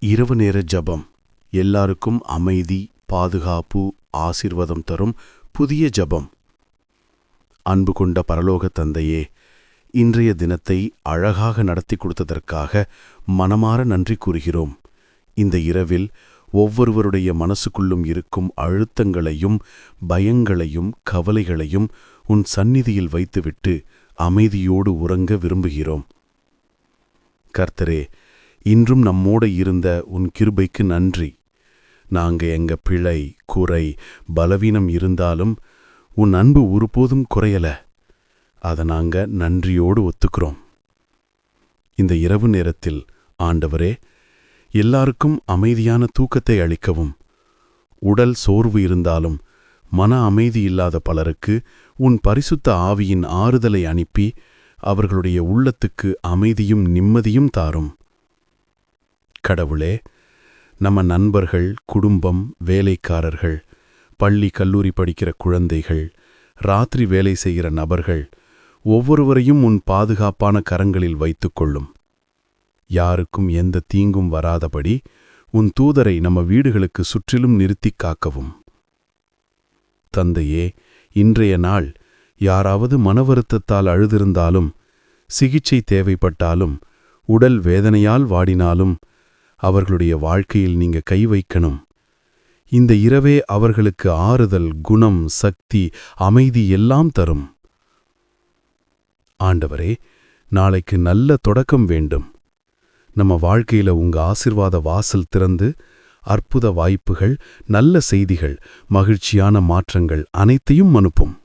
இரவு நேர ஜபம் எல்லாருக்கும் அமைதி, பாதுகாப்பு, ஆசீர்வாதம் தரும் புதிய ஜபம். அன்பு கொண்ட பரலோக தந்தையே, இன்றைய தினத்தை அழகாக நடத்தி கொடுத்ததற்காக மனமார நன்றி கூறுகிறோம். இந்த இரவில் ஒவ்வொருவருடைய மனசுக்குள்ளும் இருக்கும் அழுத்தங்களையும் பயங்களையும் கவலைகளையும் உன் சந்நிதியில் வைத்துவிட்டு அமைதியோடு உறங்க விரும்புகிறோம். கர்த்தரே, இன்றும் நம்மோடு இருந்த உன் கிருபைக்கு நன்றி. நாங்க எங்க பிழை, குறை, பலவீனம் இருந்தாலும் உன் அன்பு ஒருபோதும் குறையல. அதை நாங்க நன்றியோடு ஒத்துக்கிறோம். இந்த இரவு நேரத்தில் ஆண்டவரே, எல்லாருக்கும் அமைதியான தூக்கத்தை அளிக்கவும். உடல் சோர்வு இருந்தாலும் மன அமைதி இல்லாத பலருக்கு உன் பரிசுத்த ஆவியின் ஆறுதலை அனுப்பி அவர்களுடைய உள்ளத்துக்கு அமைதியும் நிம்மதியும் தாரும். கடவுளே, நம்ம நண்பர்கள், குடும்பம், வேலைக்காரர்கள், பள்ளி கல்லூரி படிக்கிற குழந்தைகள், ராத்திரி வேலை செய்கிற நபர்கள் ஒவ்வொருவரையும் உன் பாதுகாப்பான கரங்களில் வைத்துக்கொள்ளும். யாருக்கும் எந்த தீங்கும் வராதபடி உன் தூதரை நம்ம வீடுகளுக்கு சுற்றிலும் நிறுத்திக் காக்கவும். தந்தையே, இன்றைய நாள் யாராவது மனவருத்தத்தால் அழுதிருந்தாலும், சிகிச்சை தேவைப்பட்டாலும், உடல் வேதனையால் வாடினாலும் அவர்களுடைய வாழ்க்கையில் நீங்க கை வைக்கணும். இந்த இரவே அவர்களுக்கு ஆறுதல், குணம், சக்தி, அமைதி எல்லாம் தரும். ஆண்டவரே, நாளைக்கு நல்ல தொடக்கம் வேண்டும். நம்ம வாழ்க்கையில உங்க ஆசீர்வாத வாசல் திறந்து அற்புத வாய்ப்புகள், நல்ல செய்திகள், மகிழ்ச்சியான மாற்றங்கள் அனைத்தையும் அனுப்பும்.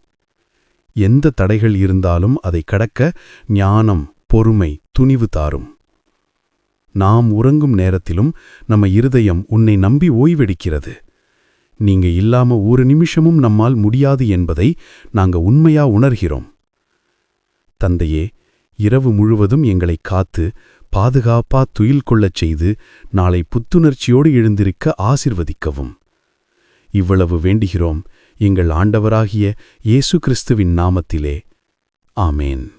எந்த தடைகள் இருந்தாலும் அதை கடக்க ஞானம், பொறுமை, துணிவு தாரும். நாம் உறங்கும் நேரத்திலும் நம்ம இருதயம் உன்னை நம்பி ஓய்வெடுக்கிறது. நீங்க இல்லாம ஒரு நிமிஷமும் நம்மால் முடியாது என்பதை நாங்க உண்மையா உணர்கிறோம். தந்தையே, இரவு முழுவதும் எங்களை காத்து பாதுகாப்பா துயில் கொள்ளச் செய்து நாளை புத்துணர்ச்சியோடு எழுந்திருக்க ஆசிர்வதிக்கவும். இவ்வளவு வேண்டுகிறோம் எங்கள் ஆண்டவராகிய இயேசு கிறிஸ்துவின் நாமத்திலே. ஆமேன்.